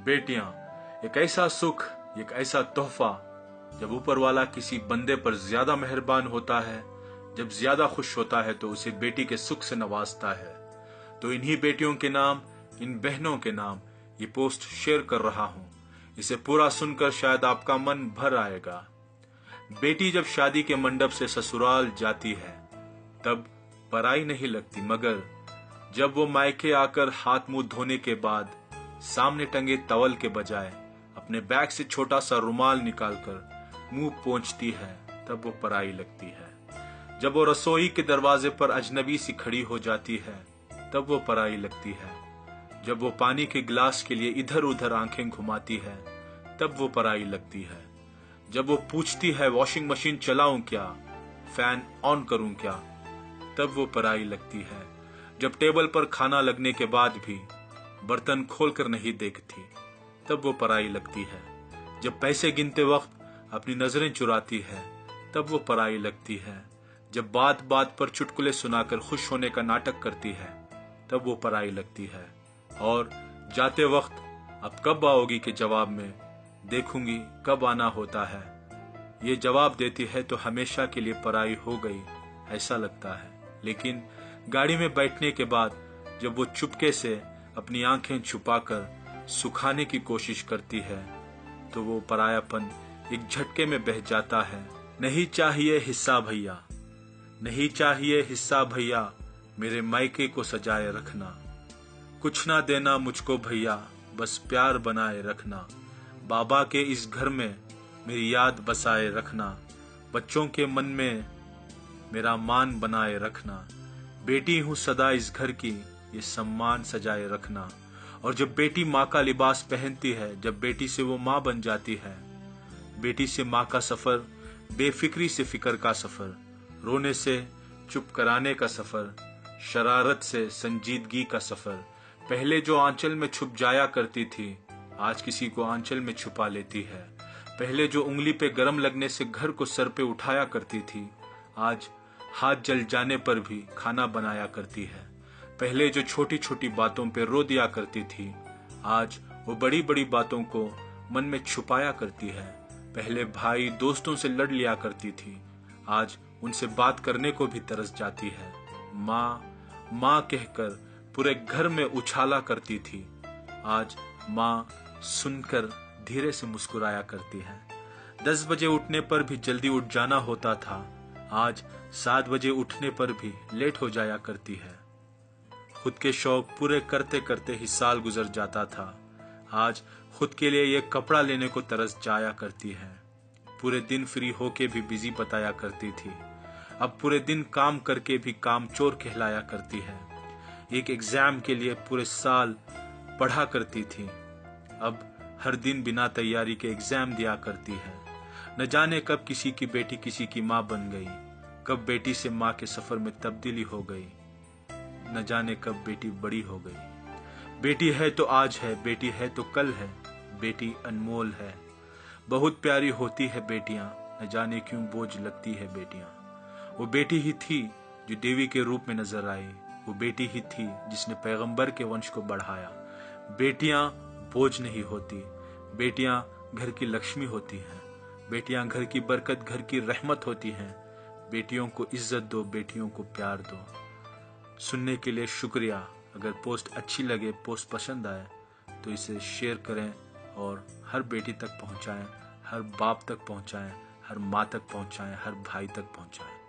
बेटियां एक ऐसा सुख, एक ऐसा तोहफा, जब ऊपर वाला किसी बंदे पर ज्यादा मेहरबान होता है, जब ज्यादा खुश होता है तो उसे बेटी के सुख से नवाजता है। तो इन्हीं बेटियों के नाम, इन बहनों के नाम ये पोस्ट शेयर कर रहा हूं। इसे पूरा सुनकर शायद आपका मन भर आएगा। बेटी जब शादी के मंडप से ससुराल जाती है तब पराई नहीं लगती, मगर जब वो मायके आकर हाथ मुंह धोने के बाद सामने टंगे टवल के बजाय अपने बैग से छोटा सा रुमाल निकालकर मुंह पोंछती है तब वो पराई लगती है। जब वो रसोई के दरवाजे पर अजनबी सी खड़ी हो जाती है तब वो पराई लगती है। जब वो पानी के गिलास के लिए इधर उधर आंखें घुमाती है तब वो पराई लगती है। जब वो पूछती है वॉशिंग मशीन चलाऊं क्या, फैन ऑन करूं क्या, तब वो पराई लगती है। जब टेबल पर खाना लगने के बाद भी बर्तन खोलकर नहीं देखती तब वो पराई लगती है। जब पैसे गिनते वक्त अपनी नजरें चुराती है तब वो पराई लगती है। जब बात बात पर चुटकुले सुनाकर खुश होने का नाटक करती है तब वो पराई लगती है। और जाते वक्त अब कब आओगी के जवाब में देखूंगी कब आना होता है, ये जवाब देती है तो हमेशा के लिए पराई हो गई ऐसा लगता है। लेकिन गाड़ी में बैठने के बाद जब वो चुपके से अपनी आंखें छुपाकर सुखाने की कोशिश करती है तो वो परायापन एक झटके में बह जाता है। नहीं चाहिए हिस्सा भैया, नहीं चाहिए हिस्सा भैया, मेरे मायके को सजाए रखना। कुछ ना देना मुझको भैया, बस प्यार बनाए रखना। बाबा के इस घर में मेरी याद बसाए रखना। बच्चों के मन में मेरा मान बनाए रखना। बेटी हूँ सदा इस घर की, ये सम्मान सजाए रखना। और जब बेटी माँ का लिबास पहनती है, जब बेटी से वो माँ बन जाती है, बेटी से माँ का सफर बेफिक्री से फिक्र का सफर, रोने से चुप कराने का सफर, शरारत से संजीदगी का सफर। पहले जो आंचल में छुप जाया करती थी आज किसी को आंचल में छुपा लेती है। पहले जो उंगली पे गरम लगने से घर को सर पे उठाया करती थी आज हाथ जल जाने पर भी खाना बनाया करती है। पहले जो छोटी छोटी बातों पे रो दिया करती थी आज वो बड़ी बड़ी बातों को मन में छुपाया करती है। पहले भाई दोस्तों से लड़ लिया करती थी आज उनसे बात करने को भी तरस जाती है। माँ माँ कहकर पूरे घर में उछाला करती थी आज माँ सुनकर धीरे से मुस्कुराया करती है। 10 बजे उठने पर भी जल्दी उठ जाना होता था आज 7 बजे उठने पर भी लेट हो जाया करती है। खुद के शौक पूरे करते करते ही साल गुजर जाता था आज खुद के लिए एक कपड़ा लेने को तरस जाया करती है। पूरे दिन फ्री होके भी बिजी बताया करती थी, अब पूरे दिन काम करके भी काम चोर कहलाया करती है। एक एग्जाम के लिए पूरे साल पढ़ा करती थी, अब हर दिन बिना तैयारी के एग्जाम दिया करती है। न जाने कब किसी की बेटी किसी की माँ बन गई, कब बेटी से माँ के सफर में तब्दीली हो गई, न जाने कब बेटी बड़ी हो गई। बेटी है तो आज है, बेटी है तो कल है, बेटी अनमोल है। बहुत प्यारी होती है बेटियां, न जाने क्यों बोझ लगती है बेटियां। वो बेटी ही थी जो देवी के रूप में नजर आई, वो बेटी ही थी जिसने पैगंबर के वंश को बढ़ाया। बेटियां बोझ नहीं होती, बेटियां घर की लक्ष्मी होती हैं, बेटियां घर की बरकत, घर की रहमत होती हैं। बेटियों को इज्जत दो, बेटियों को प्यार दो। सुनने के लिए शुक्रिया। अगर पोस्ट अच्छी लगे, पोस्ट पसंद आए तो इसे शेयर करें और हर बेटी तक पहुंचाएं, हर बाप तक पहुंचाएं, हर माँ तक पहुंचाएं, हर भाई तक पहुंचाएं।